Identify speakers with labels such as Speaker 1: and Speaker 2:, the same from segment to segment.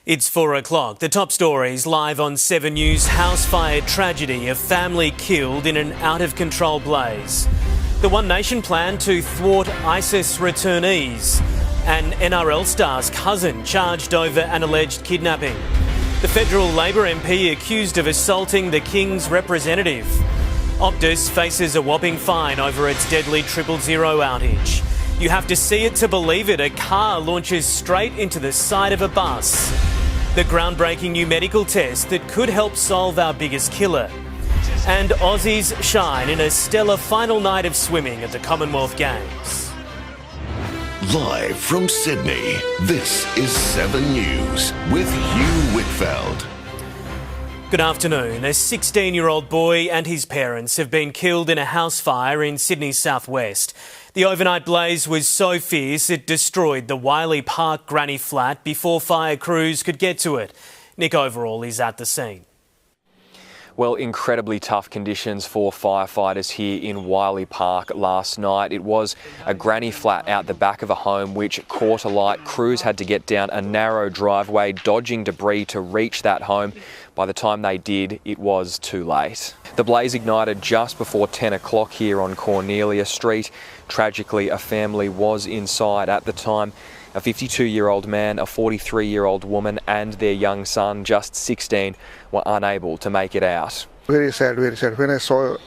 Speaker 1: It's 4 o'clock. The top stories live on 7 News. House fire tragedy, a family killed in an out-of-control blaze. The One Nation plan to thwart ISIS returnees. An NRL star's cousin charged over an alleged kidnapping. The federal Labor MP accused of assaulting the King's representative. Optus faces a whopping fine over its deadly 000 outage. You have to see it to believe it. A car launches straight into the side of a bus. The groundbreaking new medical test that could help solve our biggest killer. And Aussies shine in a stellar final night of swimming at the Commonwealth Games.
Speaker 2: Live from Sydney, this is 7 News with Hugh Whitfeld.
Speaker 1: Good afternoon. A 16-year-old boy and his parents have been killed in a house fire in Sydney's southwest. The overnight blaze was so fierce it destroyed the Wiley Park granny flat before fire crews could get to it. Nick Overall is at the scene.
Speaker 3: Well, incredibly tough conditions for firefighters here in Wiley Park last night. It was a granny flat out the back of a home which caught alight. Crews had to get down a narrow driveway, dodging debris to reach that home. By the time they did, it was too late. The blaze ignited just before 10 o'clock here on Cornelia Street. Tragically, a family was inside at the time. A 52-year-old man, a 43-year-old woman and their young son, just 16, were unable to make it out.
Speaker 4: Very sad, very sad. When I saw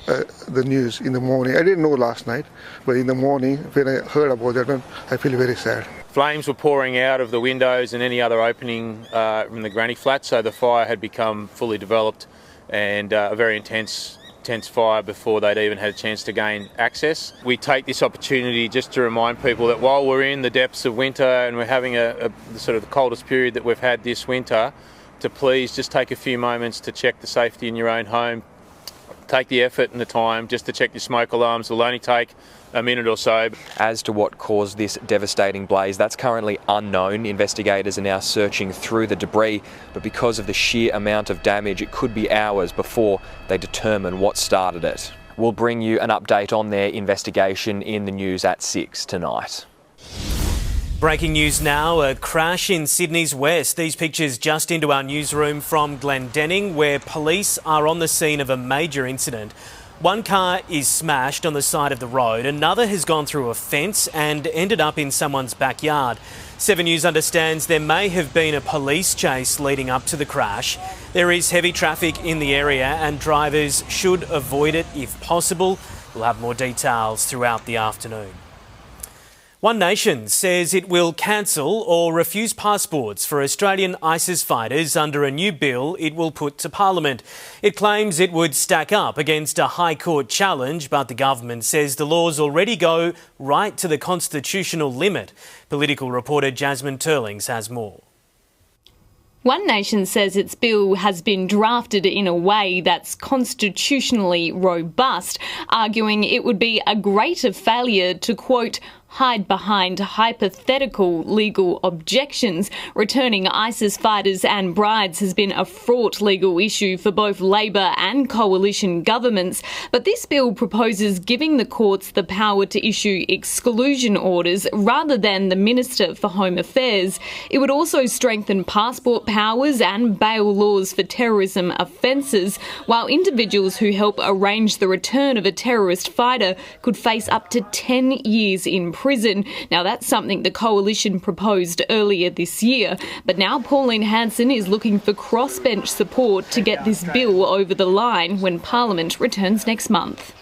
Speaker 4: the news in the morning, I didn't know last night, but in the morning when I heard about that one, I feel very sad.
Speaker 5: Flames were pouring out of the windows and any other opening in the granny flat, so the fire had become fully developed and a very intense fire before they'd even had a chance to gain access. We take this opportunity just to remind people that while we're in the depths of winter and we're having a sort of the coldest period that we've had this winter, to please just take a few moments to check the safety in your own home. Take the effort and the time just to check your smoke alarms. It'll only take a minute or so.
Speaker 3: As to what caused this devastating blaze, that's currently unknown. Investigators are now searching through the debris, but because of the sheer amount of damage, it could be hours before they determine what started it. We'll bring you an update on their investigation in the news at 6 tonight.
Speaker 1: Breaking news now, a crash in Sydney's west. These pictures just into our newsroom from Glendenning, where police are on the scene of a major incident. One car is smashed on the side of the road, another has gone through a fence and ended up in someone's backyard. 7 News understands there may have been a police chase leading up to the crash. There is heavy traffic in the area and drivers should avoid it if possible. We'll have more details throughout the afternoon. One Nation says it will cancel or refuse passports for Australian ISIS fighters under a new bill it will put to Parliament. It claims it would stack up against a High Court challenge, but the government says the laws already go right to the constitutional limit. Political reporter Jasmine Turlings has more.
Speaker 6: One Nation says its bill has been drafted in a way that's constitutionally robust, arguing it would be a greater failure to, quote, hide behind hypothetical legal objections. Returning ISIS fighters and brides has been a fraught legal issue for both Labor and coalition governments, but this bill proposes giving the courts the power to issue exclusion orders rather than the Minister for Home Affairs. It would also strengthen passport powers and bail laws for terrorism offences, while individuals who help arrange the return of a terrorist fighter could face up to 10 years in prison. Now, that's something the coalition proposed earlier this year, but now Pauline Hanson is looking for crossbench support to get this bill over the line when Parliament returns next month.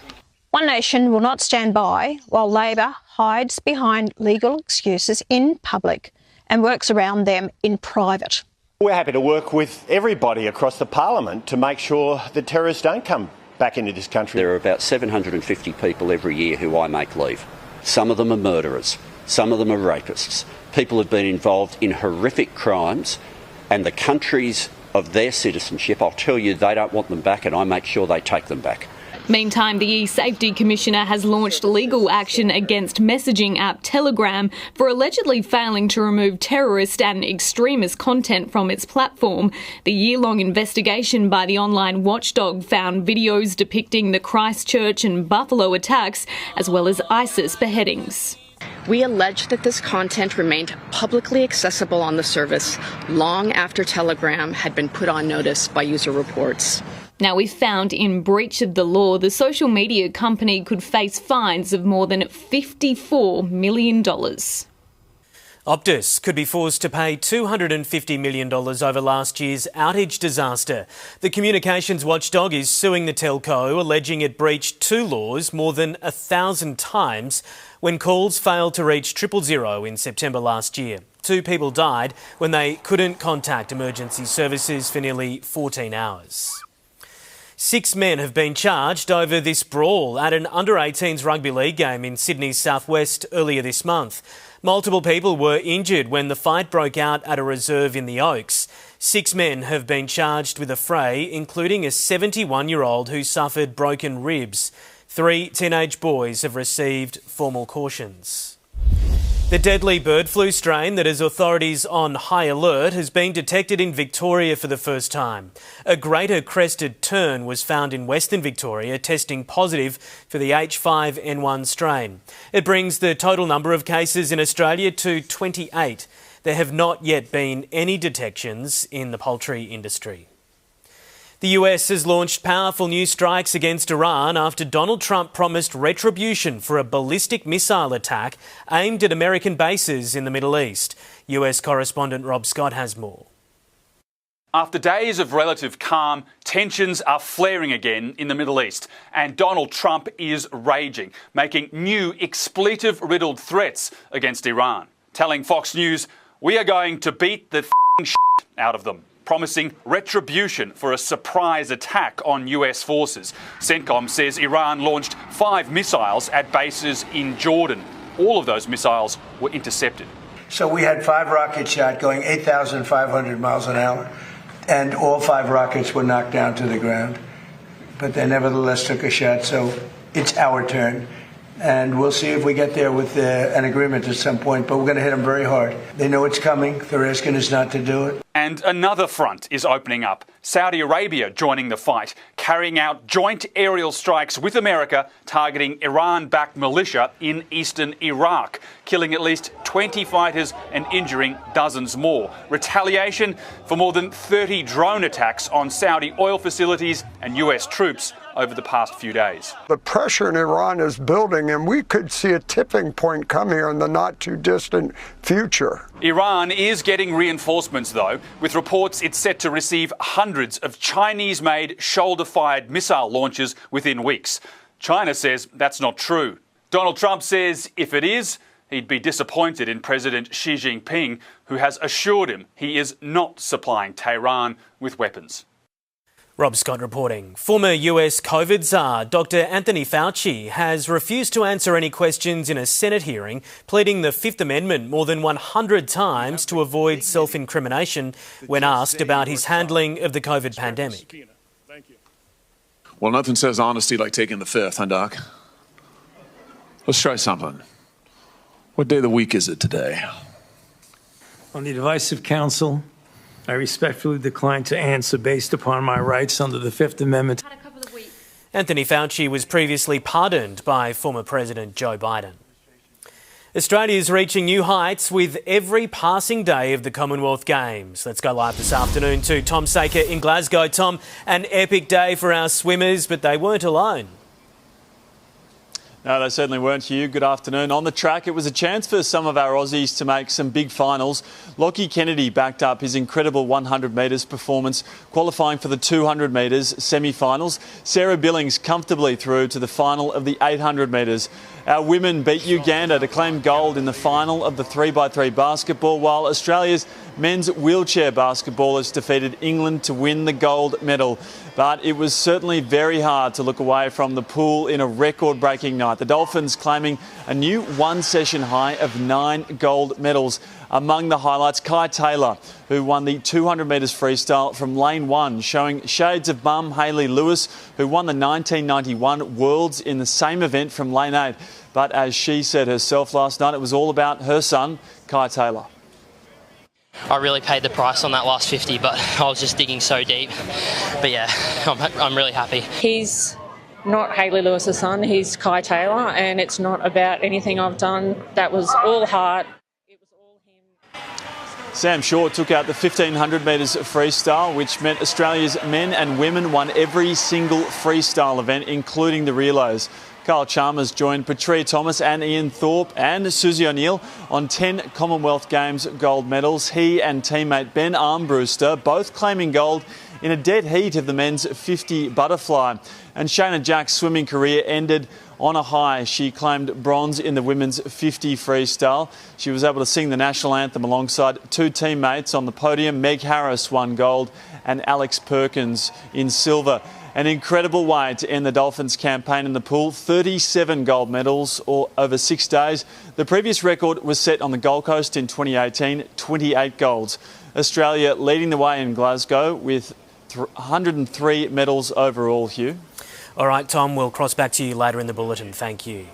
Speaker 7: One Nation will not stand by while Labor hides behind legal excuses in public and works around them in private.
Speaker 8: We're happy to work with everybody across the Parliament to make sure that terrorists don't come back into this country.
Speaker 9: There are about 750 people every year who I make leave. Some of them are murderers, some of them are rapists. People have been involved in horrific crimes, and the countries of their citizenship, I'll tell you, they don't want them back, and I make sure they take them back.
Speaker 6: Meantime, the E-Safety Commissioner has launched legal action against messaging app Telegram for allegedly failing to remove terrorist and extremist content from its platform. The year-long investigation by the online watchdog found videos depicting the Christchurch and Buffalo attacks, as well as ISIS beheadings.
Speaker 10: We allege that this content remained publicly accessible on the service long after Telegram had been put on notice by user reports.
Speaker 6: Now, if found in breach of the law, the social media company could face fines of more than $54 million.
Speaker 1: Optus could be forced to pay $250 million over last year's outage disaster. The communications watchdog is suing the telco, alleging it breached two laws more than 1,000 times when calls failed to reach 000 in September last year. 2 people died when they couldn't contact emergency services for nearly 14 hours. 6 men have been charged over this brawl at an under-18s rugby league game in Sydney's southwest earlier this month. Multiple people were injured when the fight broke out at a reserve in the Oaks. 6 men have been charged with a fray, including a 71-year-old who suffered broken ribs. 3 teenage boys have received formal cautions. The deadly bird flu strain that has authorities on high alert has been detected in Victoria for the first time. A greater crested tern was found in Western Victoria, testing positive for the H5N1 strain. It brings the total number of cases in Australia to 28. There have not yet been any detections in the poultry industry. The US has launched powerful new strikes against Iran after Donald Trump promised retribution for a ballistic missile attack aimed at American bases in the Middle East. US correspondent Rob Scott has more.
Speaker 11: After days of relative calm, tensions are flaring again in the Middle East, and Donald Trump is raging, making new expletive-riddled threats against Iran, telling Fox News, "We are going to beat the shit out of them," promising retribution for a surprise attack on US forces. CENTCOM says Iran launched 5 missiles at bases in Jordan. All of those missiles were intercepted.
Speaker 12: So we had 5 rocket shots going 8,500 miles an hour, and all 5 rockets were knocked down to the ground. But they nevertheless took a shot, so it's our turn. And we'll see if we get there with an agreement at some point, but we're going to hit them very hard. They know it's coming. They're asking us not to do it.
Speaker 11: And another front is opening up. Saudi Arabia joining the fight, carrying out joint aerial strikes with America, targeting Iran-backed militia in eastern Iraq, killing at least 20 fighters and injuring dozens more. Retaliation for more than 30 drone attacks on Saudi oil facilities and US troops over the past few days.
Speaker 13: The pressure in Iran is building, and we could see a tipping point coming in the not-too-distant future.
Speaker 11: Iran is getting reinforcements, though, with reports it's set to receive hundreds of Chinese-made shoulder-fired missile launches within weeks. China says that's not true. Donald Trump says if it is, he'd be disappointed in President Xi Jinping, who has assured him he is not supplying Tehran with weapons.
Speaker 1: Rob Scott reporting. Former US COVID czar Dr. Anthony Fauci has refused to answer any questions in a Senate hearing, pleading the Fifth Amendment more than 100 times to avoid self-incrimination when asked about his handling of the COVID pandemic.
Speaker 14: Well, nothing says honesty like taking the Fifth, huh, Doc? Let's try something. What day of the week is it today?
Speaker 15: On the advice of counsel, I respectfully decline to answer based upon my rights under the Fifth Amendment.
Speaker 1: Anthony Fauci was previously pardoned by former President Joe Biden. Australia is reaching new heights with every passing day of the Commonwealth Games. Let's go live this afternoon to Tom Sacre in Glasgow. Tom, an epic day for our swimmers, but they weren't alone.
Speaker 16: No, they certainly weren't, Hugh. Good afternoon. On the track, it was a chance for some of our Aussies to make some big finals. Lachie Kennedy backed up his incredible 100 metres performance, qualifying for the 200 metres semi-finals. Sarah Billings comfortably through to the final of the 800 metres. Our women beat Uganda to claim gold in the final of the 3x3 basketball, while Australia's men's wheelchair basketballers defeated England to win the gold medal. But it was certainly very hard to look away from the pool in a record-breaking night. The Dolphins claiming a new one-session high of 9 gold medals. Among the highlights, Kai Taylor, who won the 200 metres freestyle from lane 1, showing shades of mum Hayley Lewis, who won the 1991 Worlds in the same event from lane 8. But as she said herself last night, it was all about her son, Kai Taylor.
Speaker 17: I really paid the price on that last 50, but I was just digging so deep. But yeah, I'm really happy.
Speaker 18: He's not Hayley Lewis's son. He's Kai Taylor, and it's not about anything I've done. That was all heart.
Speaker 16: Sam Shaw took out the 1500 metres freestyle, which meant Australia's men and women won every single freestyle event, including the reloads. Kyle Chalmers joined Patria Thomas and Ian Thorpe and Susie O'Neill on 10 Commonwealth Games gold medals. He and teammate Ben Armbruster both claiming gold in a dead heat of the men's 50 butterfly. And Shayna Jack's swimming career ended on a high. She claimed bronze in the women's 50 freestyle. She was able to sing the national anthem alongside two teammates on the podium. Meg Harris won gold and Alex Perkins in silver. An incredible way to end the Dolphins campaign in the pool. 37 gold medals over 6 days. The previous record was set on the Gold Coast in 2018, 28 golds. Australia leading the way in Glasgow with 103 medals overall, Hugh.
Speaker 1: All right, Tom, we'll cross back to you later in the bulletin. Thank you.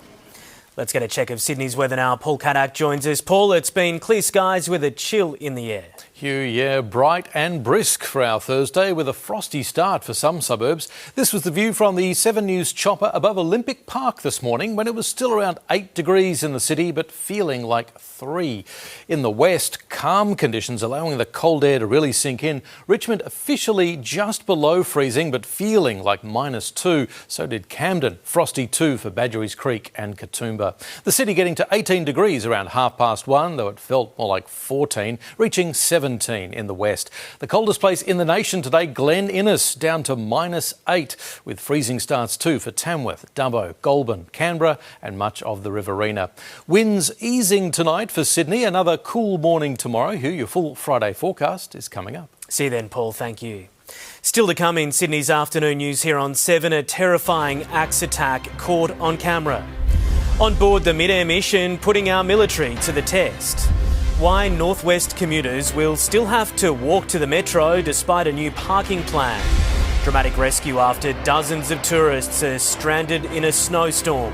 Speaker 1: Let's get a check of Sydney's weather now. Paul Kadak joins us. Paul, it's been clear skies with a chill in the air.
Speaker 19: Hugh, yeah, bright and brisk for our Thursday with a frosty start for some suburbs. This was the view from the 7 News chopper above Olympic Park this morning when it was still around 8 degrees in the city but feeling like 3. In the west, calm conditions allowing the cold air to really sink in. Richmond officially just below freezing but feeling like -2. So did Camden, frosty 2 for Badgerys Creek and Katoomba. The city getting to 18 degrees around 1:30, though it felt more like 14, reaching 17 in the west. The coldest place in the nation today, Glen Innes, down to -8, with freezing starts too for Tamworth, Dubbo, Goulburn, Canberra and much of the Riverina. Winds easing tonight for Sydney. Another cool morning tomorrow. Hugh, your full Friday forecast is coming up.
Speaker 1: See you then, Paul. Thank you. Still to come in Sydney's afternoon news here on 7, a terrifying axe attack caught on camera. On board the mid-air mission, putting our military to the test. Why Northwest commuters will still have to walk to the metro despite a new parking plan. Dramatic rescue after dozens of tourists are stranded in a snowstorm.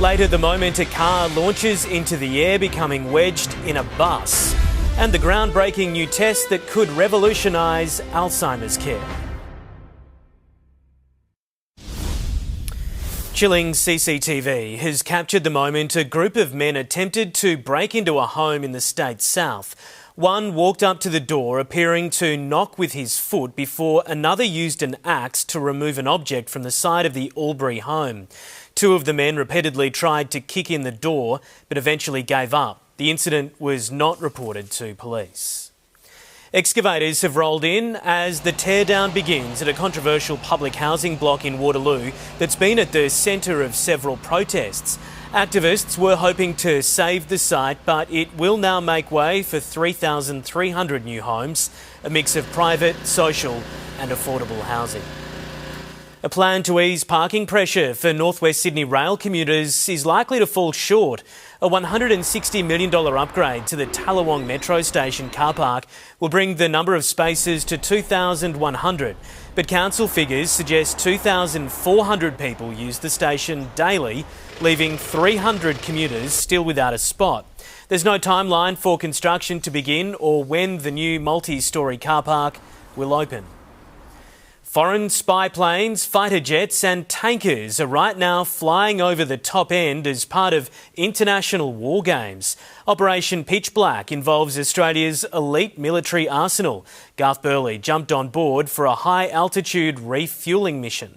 Speaker 1: Later, the moment a car launches into the air, becoming wedged in a bus. And the groundbreaking new test that could revolutionise Alzheimer's care. Chilling CCTV has captured the moment a group of men attempted to break into a home in the state's south. One walked up to the door appearing to knock with his foot before another used an axe to remove an object from the side of the Albury home. Two of the men repeatedly tried to kick in the door but eventually gave up. The incident was not reported to police. Excavators have rolled in as the teardown begins at a controversial public housing block in Waterloo that's been at the centre of several protests. Activists were hoping to save the site, but it will now make way for 3,300 new homes, a mix of private, social and affordable housing. A plan to ease parking pressure for Northwest Sydney rail commuters is likely to fall short. A $160 million upgrade to the Tallawong Metro Station car park will bring the number of spaces to 2,100. But council figures suggest 2,400 people use the station daily, leaving 300 commuters still without a spot. There's no timeline for construction to begin or when the new multi-storey car park will open. Foreign spy planes, fighter jets and tankers are right now flying over the top end as part of international war games. Operation Pitch Black involves Australia's elite military arsenal. Garth Burley jumped on board for a high-altitude refueling mission.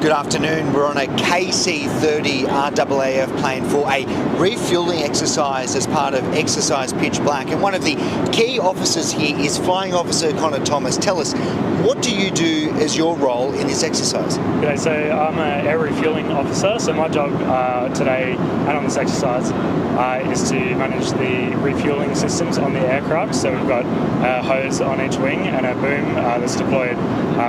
Speaker 20: Good afternoon. We're on a KC-30 RAAF plane for a refueling exercise as part of Exercise Pitch Black. And one of the key officers here is Flying Officer Connor Thomas. Tell us, what do you do as your role in this exercise?
Speaker 21: Okay, so I'm an air refueling officer. So my job today and on this exercise is to manage the refueling systems on the aircraft. So we've got a hose on each wing and a boom that's deployed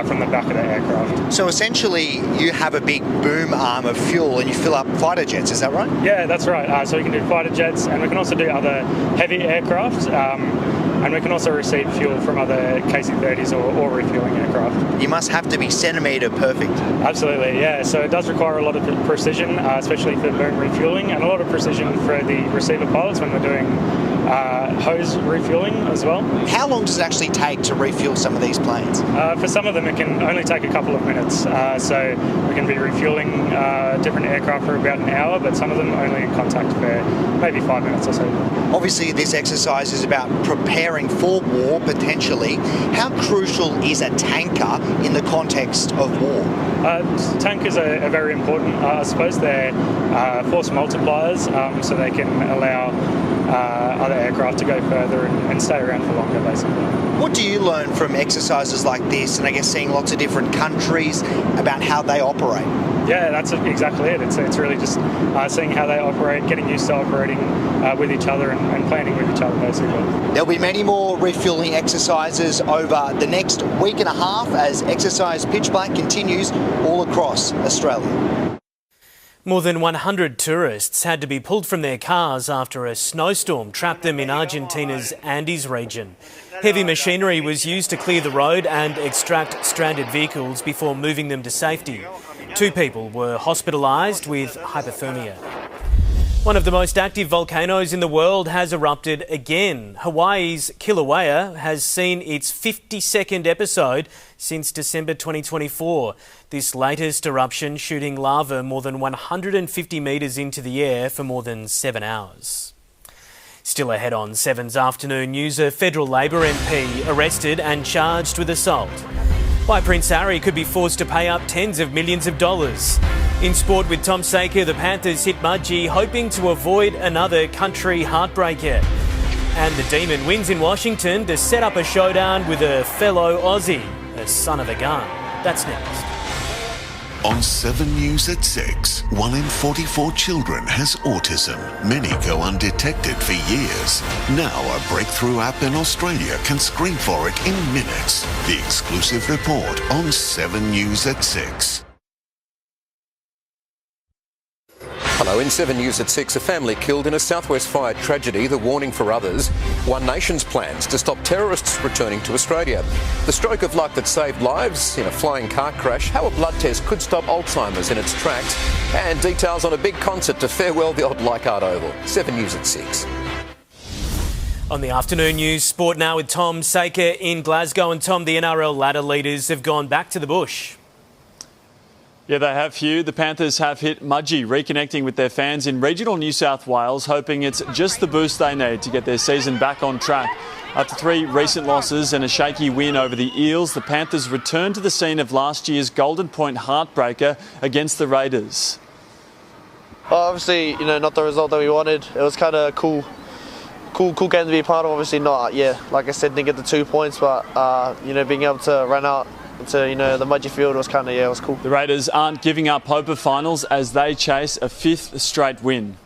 Speaker 21: from the back of the aircraft.
Speaker 20: So essentially, you have a big boom arm of fuel and you fill up fighter jets, is that right?
Speaker 21: Yeah, that's right. So we can do fighter jets and we can also do other heavy aircraft and we can also receive fuel from other KC-30s or refueling aircraft.
Speaker 20: You must have to be centimetre perfect.
Speaker 21: Absolutely, yeah. So it does require a lot of precision, especially for boom refueling, and a lot of precision for the receiver pilots when we're doing hose refueling as well.
Speaker 20: How long does it actually take to refuel some of these planes?
Speaker 21: For some of them it can only take a couple of minutes, so we can be refueling different aircraft for about an hour, but some of them only in contact for maybe 5 minutes or so.
Speaker 20: Obviously this exercise is about preparing for war potentially. How crucial is a tanker in the context of war?
Speaker 21: Tankers are very important. I suppose they're force multipliers, so they can allow other aircraft to go further and stay around for longer, basically.
Speaker 20: What do you learn from exercises like this, and I guess seeing lots of different countries about how they operate?
Speaker 21: Yeah, that's exactly it. It's really just seeing how they operate, getting used to operating with each other and planning with each other, basically.
Speaker 20: There'll be many more refuelling exercises over the next week and a half as Exercise Pitch Black continues all across Australia.
Speaker 1: More than 100 tourists had to be pulled from their cars after a snowstorm trapped them in Argentina's Andes region. Heavy machinery was used to clear the road and extract stranded vehicles before moving them to safety. 2 people were hospitalised with hypothermia. One of the most active volcanoes in the world has erupted again. Hawaii's Kilauea has seen its 52nd episode since December 2024. This latest eruption shooting lava more than 150 metres into the air for more than 7 hours. Still ahead on 7's afternoon news, a federal Labor MP arrested and charged with assault. Why Prince Harry could be forced to pay up tens of millions of dollars. In sport with Tom Sacre, the Panthers hit Mudgee, hoping to avoid another country heartbreaker. And the Demon wins in Washington to set up a showdown with a fellow Aussie, a son of a gun. That's next.
Speaker 2: On 7 News at 6, 1 in 44 children has autism. Many go undetected for years. Now a breakthrough app in Australia can screen for it in minutes. The exclusive report on 7 News at 6.
Speaker 22: Hello, in 7 News at 6, a family killed in a southwest fire tragedy, the warning for others. One Nation's plans to stop terrorists returning to Australia. The stroke of luck that saved lives in a flying car crash, how a blood test could stop Alzheimer's in its tracks, and details on a big concert to farewell the old Leichhardt Oval. 7 News at 6.
Speaker 1: On the afternoon news, sport now with Tom Sacre in Glasgow. And Tom, the NRL ladder leaders have gone back to the bush.
Speaker 16: Yeah, they have, Hugh. The Panthers have hit Mudgee, reconnecting with their fans in regional New South Wales, hoping it's just the boost they need to get their season back on track. After 3 recent losses and a shaky win over the Eels, the Panthers returned to the scene of last year's Golden Point heartbreaker against the Raiders.
Speaker 23: Well, obviously, not the result that we wanted. It was kind of a cool game to be a part of. Obviously not, like I said, didn't get the 2 points, but, being able to run out to the Mudgee field was it was cool.
Speaker 16: The Raiders aren't giving up hope of finals as they chase a 5th straight win.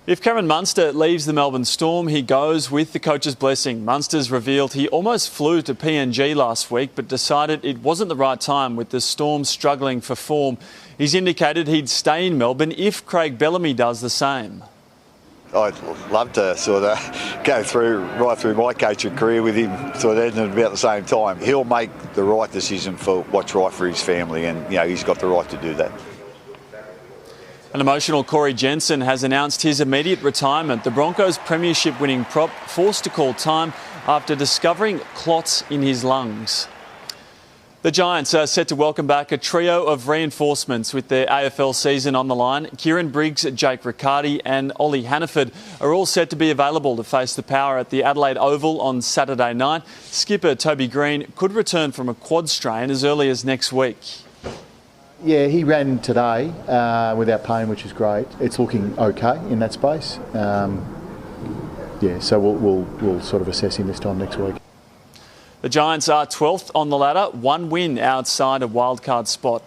Speaker 16: If Cameron Munster leaves the Melbourne Storm, he goes with the coach's blessing. Munster's revealed he almost flew to PNG last week but decided it wasn't the right time with the Storm struggling for form. He's indicated he'd stay in Melbourne if Craig Bellamy does the same.
Speaker 24: I'd love to sort of go right through my coaching career with him sort of at about the same time. He'll make the right decision for what's right for his family, and he's got the right to do that.
Speaker 16: An emotional Corey Jensen has announced his immediate retirement. The Broncos' premiership winning prop forced to call time after discovering clots in his lungs. The Giants are set to welcome back a trio of reinforcements with their AFL season on the line. Kieran Briggs, Jake Riccardi and Ollie Hannaford are all set to be available to face the Power at the Adelaide Oval on Saturday night. Skipper Toby Green could return from a quad strain as early as next week.
Speaker 25: Yeah, he ran today without pain, which is great. It's looking okay in that space. So we'll sort of assess him this time next week.
Speaker 16: The Giants are 12th on the ladder, 1 win outside a wildcard spot.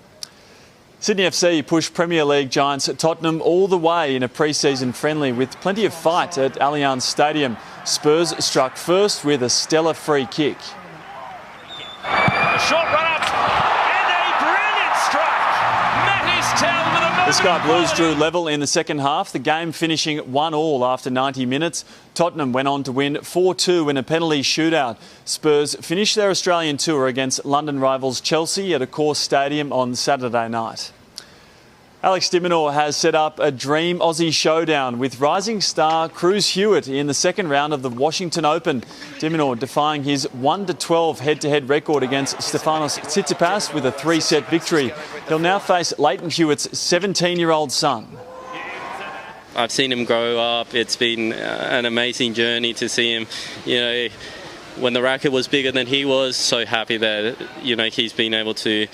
Speaker 16: Sydney FC pushed Premier League giants Tottenham all the way in a pre-season friendly with plenty of fight at Allianz Stadium. Spurs struck first with a stellar free kick.
Speaker 26: A short run up and a brilliant strike. Mattis Tell with a
Speaker 16: The Sky Blues drew level in the second half, the game finishing 1-1 after 90 minutes. Tottenham went on to win 4-2 in a penalty shootout. Spurs finished their Australian tour against London rivals Chelsea at Accor Stadium on Saturday night. Alex Diminor has set up a dream Aussie showdown with rising star Cruz Hewitt in the second round of the Washington Open. Diminor defying his 1-12 head-to-head record against Stefanos Tsitsipas with a 3-set victory. He'll now face Leighton Hewitt's 17-year-old son.
Speaker 3: I've seen him grow up. It's been an amazing journey to see him, when the racket was bigger than he was. So happy that, he's been able to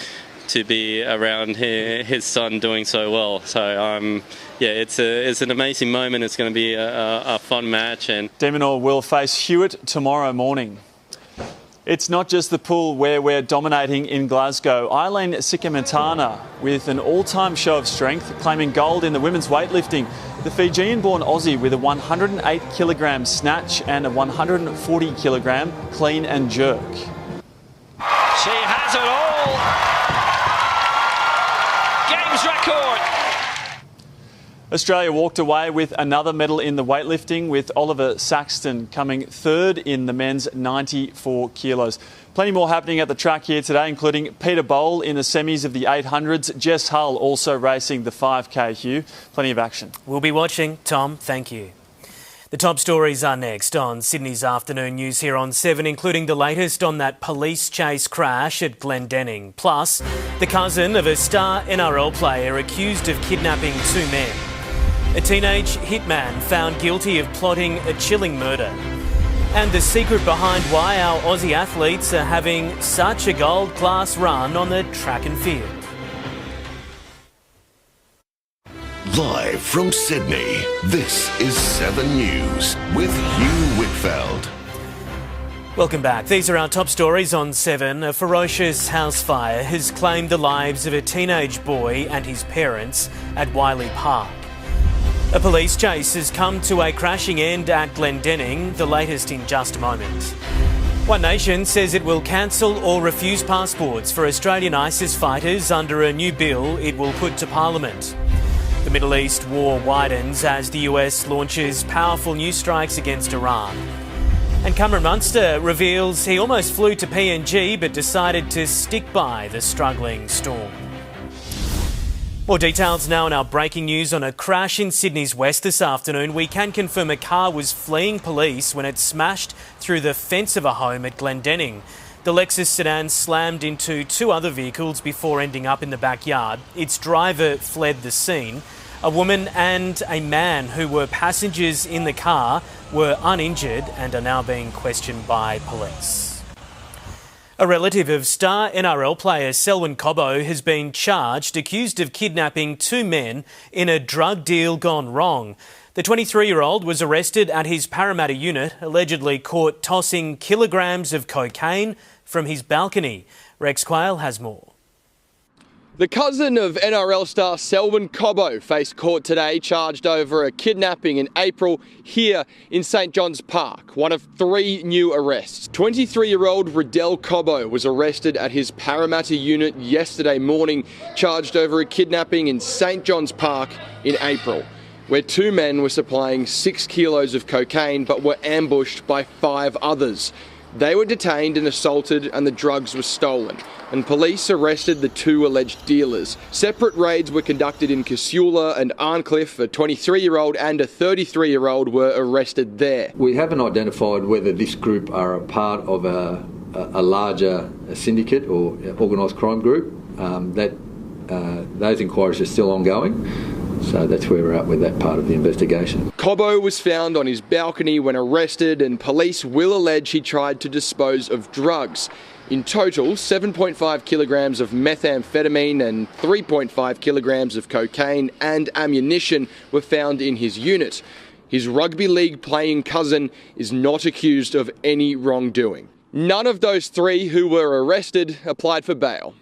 Speaker 3: be around his son doing so well. So, it's an amazing moment. It's going to be a fun match. And
Speaker 16: Diminor will face Hewitt tomorrow morning. It's not just the pool where we're dominating in Glasgow. Eileen Sikamatana with an all-time show of strength, claiming gold in the women's weightlifting. The Fijian-born Aussie with a 108-kilogram snatch and a 140-kilogram clean and jerk.
Speaker 26: She has it all. Games record.
Speaker 16: Australia walked away with another medal in the weightlifting, with Oliver Saxton coming third in the men's 94 kilos. Plenty more happening at the track here today, including Peter Bowl in the semis of the 800s. Jess Hull also racing the 5K, Hugh. Plenty of action.
Speaker 1: We'll be watching. Tom, thank you. The top stories are next on Sydney's afternoon news here on 7, including the latest on that police chase crash at Glendenning. Plus, the cousin of a star NRL player accused of kidnapping 2 men. A teenage hitman found guilty of plotting a chilling murder. And the secret behind why our Aussie athletes are having such a gold-class run on the track and field.
Speaker 2: Live from Sydney, this is 7 News with Hugh Whitfeld.
Speaker 1: Welcome back. These are our top stories on 7. A ferocious house fire has claimed the lives of a teenage boy and his parents at Wiley Park. A police chase has come to a crashing end at Glendenning, the latest in just a moment. One Nation says it will cancel or refuse passports for Australian ISIS fighters under a new bill it will put to Parliament. The Middle East war widens as the US launches powerful new strikes against Iran. And Cameron Munster reveals he almost flew to PNG but decided to stick by the struggling Storm. More details now on our breaking news on a crash in Sydney's west this afternoon. We can confirm a car was fleeing police when it smashed through the fence of a home at Glendenning. The Lexus sedan slammed into 2 other vehicles before ending up in the backyard. Its driver fled the scene. A woman and a man who were passengers in the car were uninjured and are now being questioned by police. A relative of star NRL player Selwyn Cobbo has been charged, accused of kidnapping 2 men in a drug deal gone wrong. The 23-year-old was arrested at his Parramatta unit, allegedly caught tossing kilograms of cocaine from his balcony. Rex Quayle has more.
Speaker 4: The cousin of NRL star Selwyn Cobbo faced court today, charged over a kidnapping in April here in St John's Park, one of 3 new arrests. 23-year-old Riddell Cobbo was arrested at his Parramatta unit yesterday morning, charged over a kidnapping in St John's Park in April, where 2 men were supplying 6 kilos of cocaine but were ambushed by 5 others. They were detained and assaulted and the drugs were stolen, and police arrested the 2 alleged dealers. Separate raids were conducted in Casula and Arncliffe. A 23-year-old and a 33-year-old were arrested there.
Speaker 5: We haven't identified whether this group are a part of a larger syndicate or organised crime group. Those inquiries are still ongoing. So that's where we're at with that part of the investigation.
Speaker 4: Cobbo was found on his balcony when arrested, and police will allege he tried to dispose of drugs. In total, 7.5 kilograms of methamphetamine and 3.5 kilograms of cocaine and ammunition were found in his unit. His rugby league playing cousin is not accused of any wrongdoing. None of those 3 who were arrested applied for bail.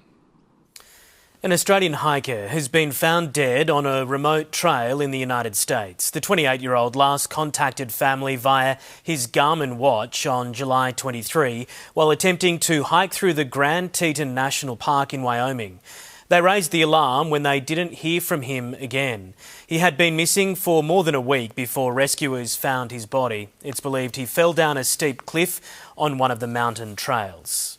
Speaker 1: An Australian hiker has been found dead on a remote trail in the United States. The 28-year-old last contacted family via his Garmin watch on July 23 while attempting to hike through the Grand Teton National Park in Wyoming. They raised the alarm when they didn't hear from him again. He had been missing for more than a week before rescuers found his body. It's believed he fell down a steep cliff on one of the mountain trails.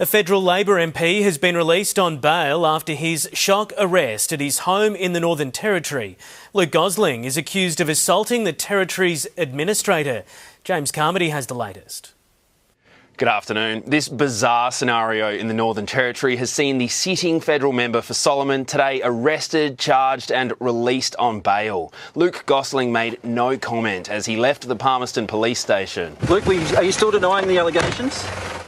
Speaker 1: A federal Labor MP has been released on bail after his shock arrest at his home in the Northern Territory. Luke Gosling is accused of assaulting the Territory's administrator. James Carmody has the latest.
Speaker 6: Good afternoon. This bizarre scenario in the Northern Territory has seen the sitting federal member for Solomon today arrested, charged and released on bail. Luke Gosling made no comment as he left the Palmerston police station.
Speaker 7: Luke, are you still denying the allegations?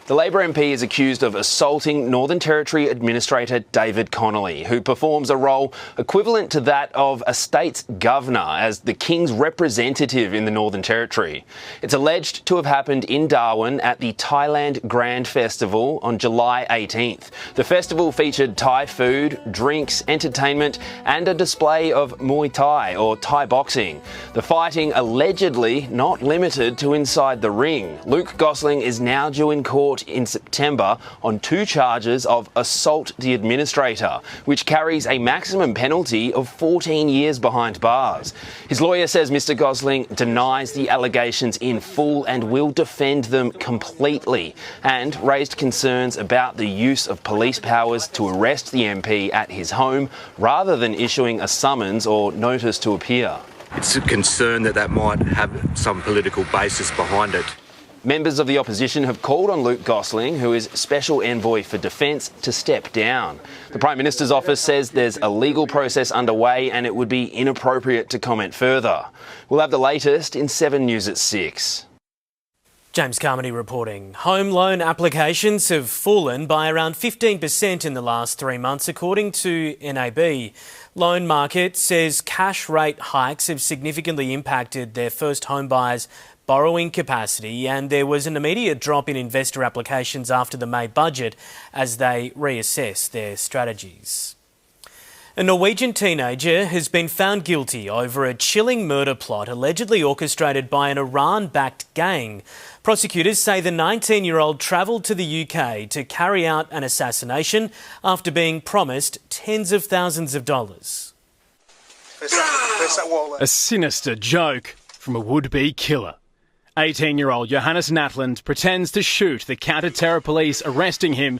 Speaker 6: The Labor MP is accused of assaulting Northern Territory Administrator David Connolly, who performs a role equivalent to that of a state's governor as the King's representative in the Northern Territory. It's alleged to have happened in Darwin at the Thailand Grand Festival on July 18th. The festival featured Thai food, drinks, entertainment and a display of Muay Thai or Thai boxing. The fighting allegedly not limited to inside the ring. Luke Gosling is now due in court in September on 2 charges of assault the administrator, which carries a maximum penalty of 14 years behind bars. His lawyer says Mr Gosling denies the allegations in full and will defend them completely, and raised concerns about the use of police powers to arrest the MP at his home rather than issuing a summons or notice to appear.
Speaker 8: It's a concern that might have some political basis behind it.
Speaker 6: Members of the opposition have called on Luke Gosling, who is Special Envoy for Defence, to step down. The Prime Minister's office says there's a legal process underway and it would be inappropriate to comment further. We'll have the latest in 7 News at 6.
Speaker 1: James Carmody reporting. Home loan applications have fallen by around 15% in the last 3 months, according to NAB. Loan Market says cash rate hikes have significantly impacted their first home buyers' borrowing capacity, and there was an immediate drop in investor applications after the May budget as they reassess their strategies. A Norwegian teenager has been found guilty over a chilling murder plot allegedly orchestrated by an Iran-backed gang. Prosecutors say the 19-year-old travelled to the UK to carry out an assassination after being promised tens of thousands of dollars.
Speaker 9: A sinister joke from a would-be killer. 18-year-old Johannes Natland pretends to shoot the counter-terror police arresting him,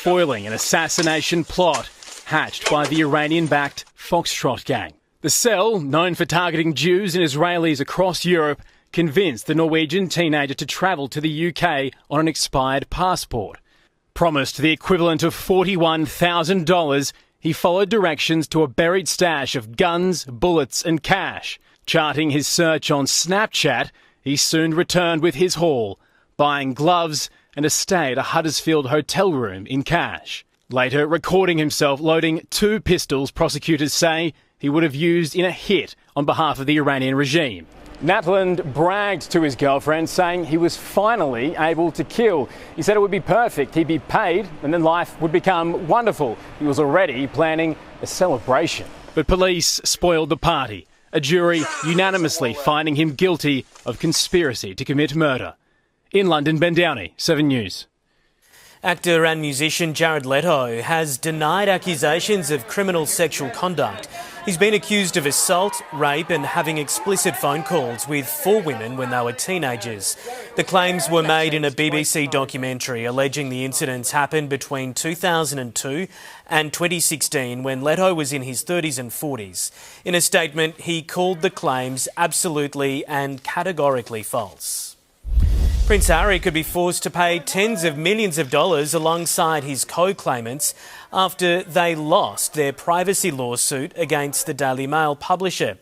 Speaker 9: foiling an assassination plot hatched by the Iranian-backed Foxtrot gang. The cell, known for targeting Jews and Israelis across Europe, convinced the Norwegian teenager to travel to the UK on an expired passport. Promised the equivalent of $41,000, he followed directions to a buried stash of guns, bullets and cash. Charting his search on Snapchat, he soon returned with his haul, buying gloves and a stay at a Huddersfield hotel room in cash. Later, recording himself loading 2 pistols prosecutors say he would have used in a hit on behalf of the Iranian regime. Natland bragged to his girlfriend, saying he was finally able to kill. He said it would be perfect, he'd be paid, and then life would become wonderful. He was already planning a celebration. But police spoiled the party, a jury unanimously finding him guilty of conspiracy to commit murder. In London, Ben Downey, 7 News.
Speaker 1: Actor and musician Jared Leto has denied accusations of criminal sexual conduct. He's been accused of assault, rape and having explicit phone calls with 4 women when they were teenagers. The claims were made in a BBC documentary alleging the incidents happened between 2002 and 2016 when Leto was in his 30s and 40s. In a statement, he called the claims absolutely and categorically false. Prince Harry could be forced to pay tens of millions of dollars alongside his co-claimants after they lost their privacy lawsuit against the Daily Mail publisher.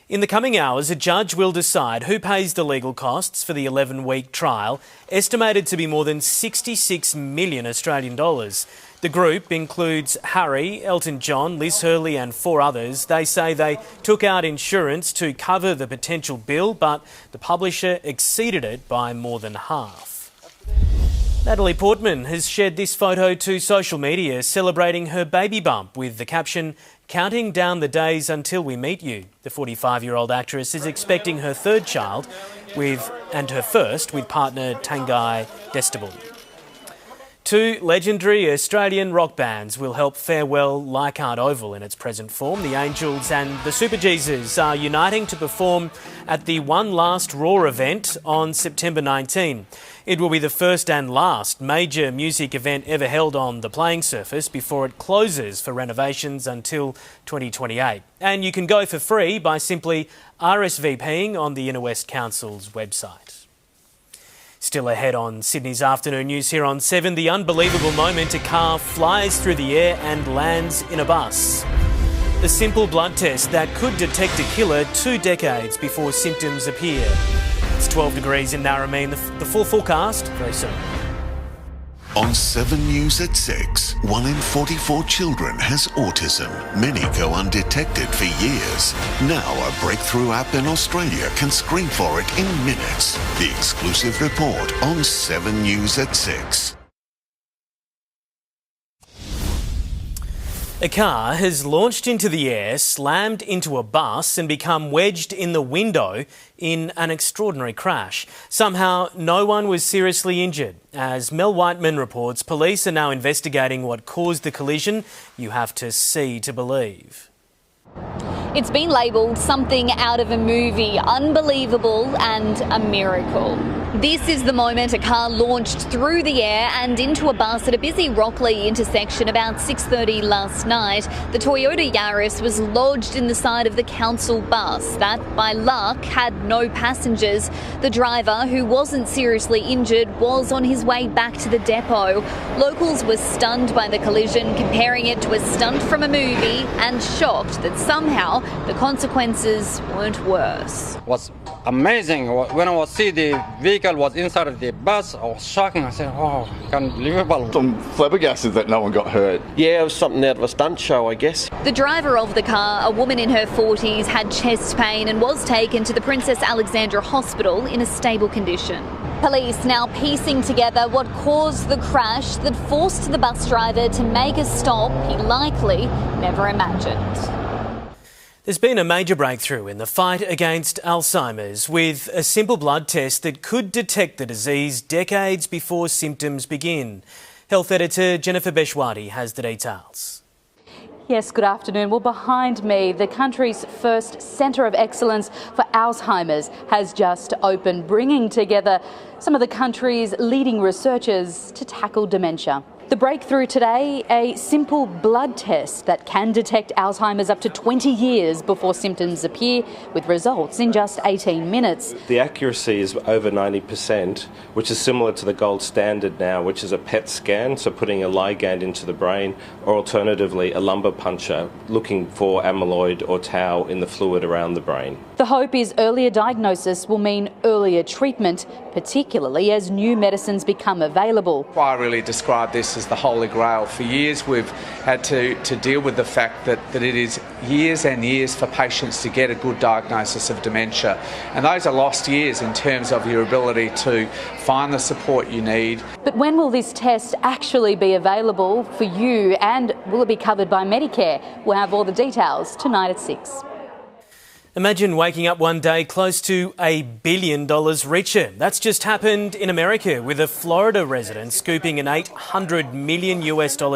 Speaker 1: In the coming hours, a judge will decide who pays the legal costs for the 11-week trial, estimated to be more than 66 million Australian dollars. The group includes Harry, Elton John, Liz Hurley and 4 others. They say they took out insurance to cover the potential bill, but the publisher exceeded it by more than half. Natalie Portman has shared this photo to social media celebrating her baby bump with the caption, "Counting down the days until we meet you." The 45-year-old actress is expecting her 3rd child and her first with partner Tanguy Destable. Two legendary Australian rock bands will help farewell Leichhardt Oval in its present form. The Angels and the Super Jesus are uniting to perform at the One Last Raw event on September 19. It will be the first and last major music event ever held on the playing surface before it closes for renovations until 2028. And you can go for free by simply RSVPing on the Inner West Council's website. Still ahead on Sydney's afternoon news here on 7, the unbelievable moment a car flies through the air and lands in a bus. A simple blood test that could detect a killer 2 decades before symptoms appear. It's 12 degrees in Narromine. The full forecast very soon.
Speaker 2: On 7 News at 6, 1 in 44 children has autism. Many go undetected for years. Now a breakthrough app in Australia can screen for it in minutes. The exclusive report on 7 News at 6.
Speaker 1: A car has launched into the air, slammed into a bus and become wedged in the window in an extraordinary crash. Somehow, no one was seriously injured. As Mel Whiteman reports, police are now investigating what caused the collision. You have to see to believe.
Speaker 10: It's been labelled something out of a movie, unbelievable and a miracle. This is the moment a car launched through the air and into a bus at a busy Rockley intersection about 6:30 last night. The Toyota Yaris was lodged in the side of the council bus that, by luck, had no passengers. The driver, who wasn't seriously injured, was on his way back to the depot. Locals were stunned by the collision, comparing it to a stunt from a movie, and shocked that somehow the consequences weren't worse.
Speaker 11: Was amazing. When I was see the vehicle was inside of the bus, I was shocking. I said, oh, unbelievable.
Speaker 12: I'm flabbergasted that no one got hurt.
Speaker 13: Yeah, it was something out of a stunt show, I guess.
Speaker 10: The driver of the car, a woman in her 40s, had chest pain and was taken to the Princess Alexandra Hospital in a stable condition. Police now piecing together what caused the crash that forced the bus driver to make a stop he likely never imagined.
Speaker 1: There's been a major breakthrough in the fight against Alzheimer's with a simple blood test that could detect the disease decades before symptoms begin. Health editor Jennifer Beshwadi has the details.
Speaker 14: Yes, good afternoon. Well, behind me, the country's first centre of excellence for Alzheimer's has just opened, bringing together some of the country's leading researchers to tackle dementia. The breakthrough today, a simple blood test that can detect Alzheimer's up to 20 years before symptoms appear, with results in just 18 minutes.
Speaker 15: The accuracy is over 90%, which is similar to the gold standard now, which is a PET scan, so putting a ligand into the brain, or alternatively a lumbar puncture, looking for amyloid or tau in the fluid around the brain.
Speaker 14: The hope is earlier diagnosis will mean earlier treatment, particularly as new medicines become available.
Speaker 27: I really describe this as the holy grail. For years we've had to deal with the fact that it is years and years for patients to get a good diagnosis of dementia. And those are lost years in terms of your ability to find the support you need.
Speaker 14: But when will this test actually be available for you, and will it be covered by Medicare? We'll have all the details tonight at 6.
Speaker 1: Imagine waking up one day close to $1 billion richer. That's just happened in America with a Florida resident scooping an $800 million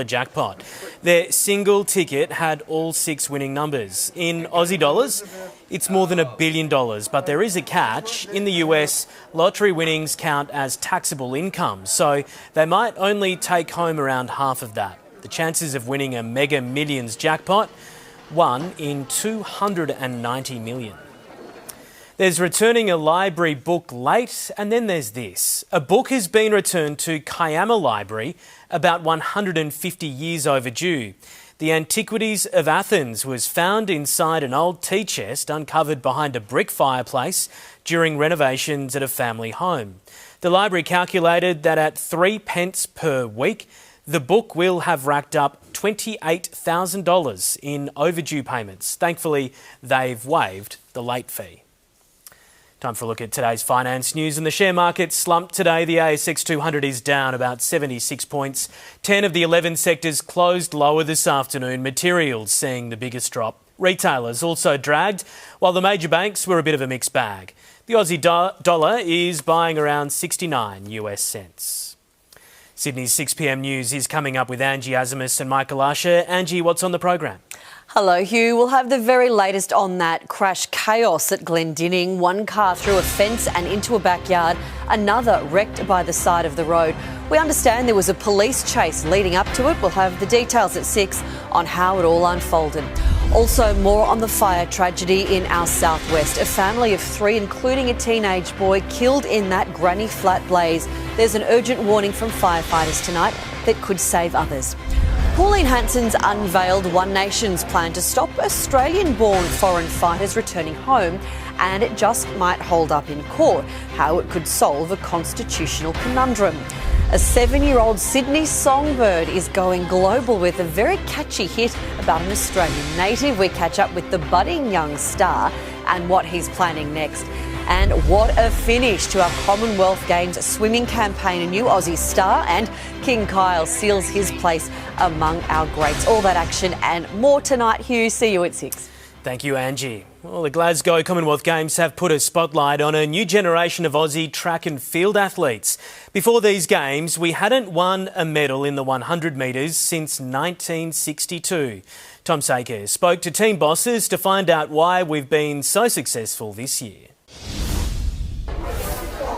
Speaker 1: jackpot. Their single ticket had all 6 winning numbers. In Aussie dollars, it's more than $1 billion, but there is a catch. In the US, lottery winnings count as taxable income, so they might only take home around half of that. The chances of winning a Mega Millions jackpot, 1 in 290 million. There's returning a library book late, and then there's this. A book has been returned to Kiama Library, about 150 years overdue. The Antiquities of Athens was found inside an old tea chest uncovered behind a brick fireplace during renovations at a family home. The library calculated that at 3 pence per week, the book will have racked up $28,000 in overdue payments. Thankfully, they've waived the late fee. Time for a look at today's finance news. And the share market slumped today. The ASX 200 is down about 76 points. 10 of the 11 sectors closed lower this afternoon. Materials seeing the biggest drop. Retailers also dragged, while the major banks were a bit of a mixed bag. The Aussie dollar is buying around 69 US cents. Sydney's 6 p.m. news is coming up with Angie Azimus and Michael Usher. Angie, what's on the program?
Speaker 17: Hello, Hugh. We'll have the very latest on that crash chaos at Glendinning. One car through a fence and into a backyard, another wrecked by the side of the road. We understand there was a police chase leading up to it. We'll have the details at 6 on how it all unfolded. Also, more on the fire tragedy in our southwest. A family of 3, including a teenage boy, killed in that granny flat blaze. There's an urgent warning from firefighters tonight that could save others. Pauline Hanson's unveiled One Nation's plan to stop Australian-born foreign fighters returning home, and it just might hold up in court, how it could solve a constitutional conundrum. A 7-year-old Sydney songbird is going global with a very catchy hit about an Australian native. We catch up with the budding young star and what he's planning next. And what a finish to our Commonwealth Games swimming campaign. A new Aussie star, and King Kyle seals his place among our greats. All that action and more tonight, Hugh. See you at 6.
Speaker 1: Thank you, Angie. Well, the Glasgow Commonwealth Games have put a spotlight on a new generation of Aussie track and field athletes. Before these games, we hadn't won a medal in the 100 metres since 1962. Tom Sacre spoke to team bosses to find out why we've been so successful this year.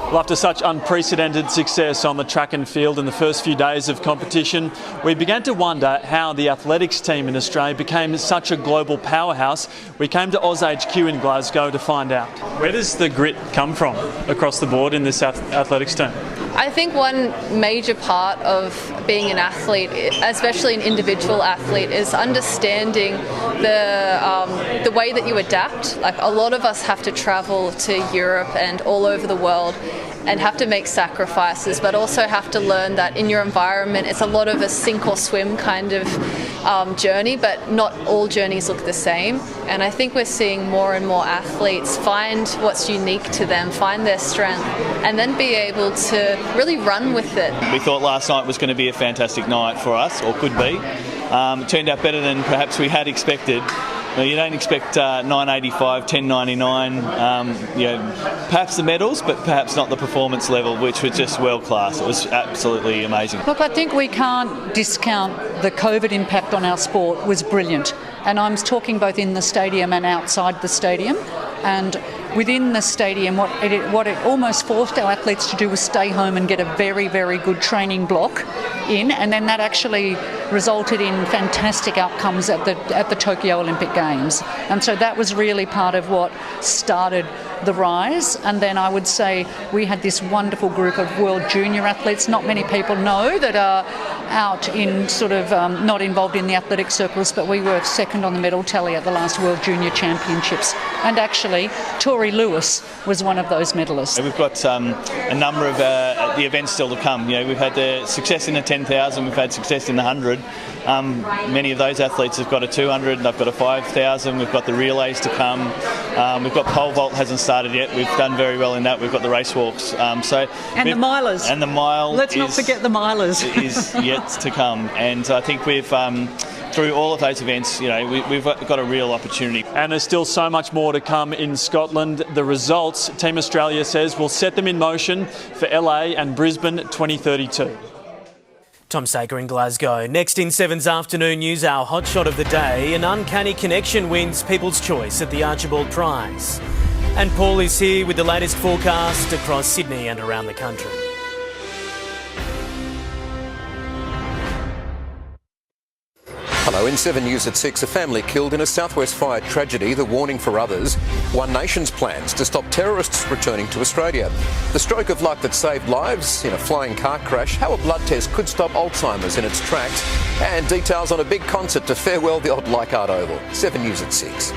Speaker 16: Well, after such unprecedented success on the track and field in the first few days of competition, we began to wonder how the athletics team in Australia became such a global powerhouse. We came to AusHQ in Glasgow to find out. Where does the grit come from across the board in this athletics team?
Speaker 18: I think one major part of being an athlete, especially an individual athlete, is understanding the way that you adapt. Like, a lot of us have to travel to Europe and all over the world and have to make sacrifices, but also have to learn that in your environment it's a lot of a sink or swim kind of journey, but not all journeys look the same. And I think we're seeing more and more athletes find what's unique to them, find their strength, and then be able to really run with it.
Speaker 19: We thought last night was going to be a fantastic night for us, or could be. It turned out better than perhaps we had expected. You don't expect 985, 1099, perhaps the medals, but perhaps not the performance level, which was just world class. It was absolutely amazing.
Speaker 20: Look, I think we can't discount the COVID impact on our sport was brilliant. And I'm talking both in the stadium and outside the stadium. And within the stadium, what it almost forced our athletes to do was stay home and get a very, very good training block in, and then that actually resulted in fantastic outcomes at the Tokyo Olympic Games. And so that was really part of what started the rise. And then I would say we had this wonderful group of world junior athletes. Not many people know that are out in sort of not involved in the athletic circles, but we were second on the medal tally at the last World Junior Championships. And actually, Tori Lewis was one of those medalists.
Speaker 19: We've got a number of the events still to come. We've had the success in the 10,000, we've had success in the 100. Many of those athletes have got a 200, they've got a 5,000, we've got the relays to come. We've got pole vault, hasn't started yet. We've done very well in that. We've got the race walks.
Speaker 20: And the milers.
Speaker 19: And the mile.
Speaker 20: Let's not forget the milers.
Speaker 19: is yet to come. And I think we've, through all of those events, we've got a real opportunity.
Speaker 16: And there's still so much more to come in Scotland. The results, Team Australia says, will set them in motion for LA and Brisbane 2032.
Speaker 1: Tom Sacre in Glasgow. Next in 7's afternoon news, our hotshot of the day. An uncanny connection wins People's Choice at the Archibald Prize. And Paul is here with the latest forecast across Sydney and around the country.
Speaker 21: Hello, in 7 News at 6, a family killed in a southwest fire tragedy, the warning for others. One Nation's plans to stop terrorists returning to Australia. The stroke of luck that saved lives in a flying car crash, how a blood test could stop Alzheimer's in its tracks, and details on a big concert to farewell the old Leichhardt Oval. 7 News at 6.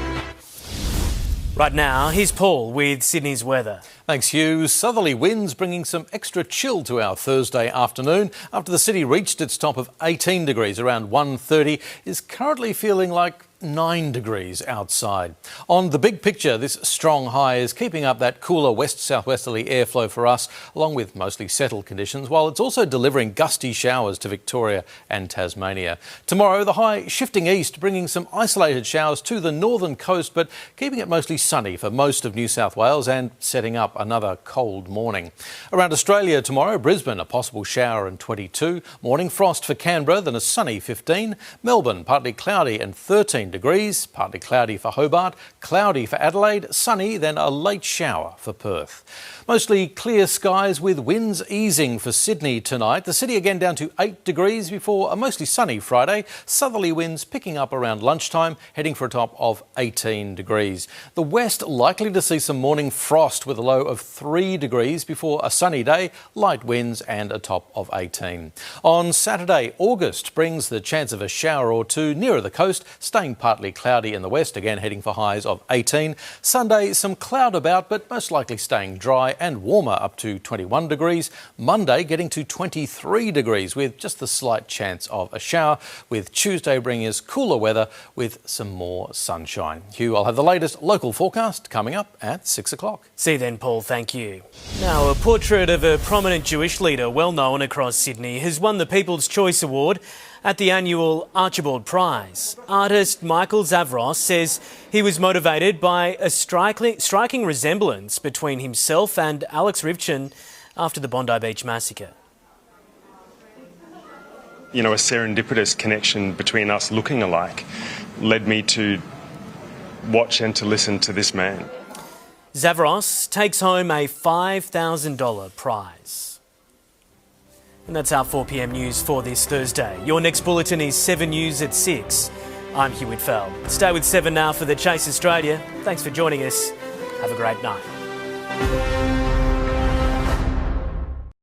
Speaker 1: Right now, here's Paul with Sydney's weather.
Speaker 22: Thanks, Hugh. Southerly winds bringing some extra chill to our Thursday afternoon after the city reached its top of 18 degrees around 1:30. Is currently feeling like 9 degrees outside. On the big picture, this strong high is keeping up that cooler west-southwesterly airflow for us, along with mostly settled conditions, while it's also delivering gusty showers to Victoria and Tasmania. Tomorrow, the high shifting east, bringing some isolated showers to the northern coast, but keeping it mostly sunny for most of New South Wales and setting up another cold morning. Around Australia tomorrow, Brisbane, a possible shower and 22. Morning frost for Canberra, then a sunny 15. Melbourne, partly cloudy and 13 degrees. Partly cloudy for Hobart. Cloudy for Adelaide. Sunny, then a late shower for Perth. Mostly clear skies with winds easing for Sydney tonight. The city again down to 8 degrees before a mostly sunny Friday. Southerly winds picking up around lunchtime, heading for a top of 18 degrees. The west likely to see some morning frost with a low of 3 degrees before a sunny day, light winds and a top of 18. On Saturday, August brings the chance of a shower or two nearer the coast, staying partly cloudy in the west, again heading for highs of 18. Sunday, some cloud about, but most likely staying dry and warmer up to 21 degrees. Monday getting to 23 degrees with just the slight chance of a shower, with Tuesday bringing us cooler weather with some more sunshine. Hugh, I'll have the latest local forecast coming up at 6 o'clock.
Speaker 1: See you then, Paul. Thank you. Now, a portrait of a prominent Jewish leader well known across Sydney has won the People's Choice Award at the annual Archibald Prize. Artist Michael Zavros says he was motivated by a striking resemblance between himself and Alex Rivchin after the Bondi Beach massacre.
Speaker 3: You know, a serendipitous connection between us looking alike led me to watch and to listen to this man.
Speaker 1: Zavros takes home a $5,000 prize. And that's our 4 p.m. news for this Thursday. Your next bulletin is 7 News at 6. I'm Hugh Whitfeld. Stay with 7 now for the Chase Australia. Thanks for joining us. Have a great night.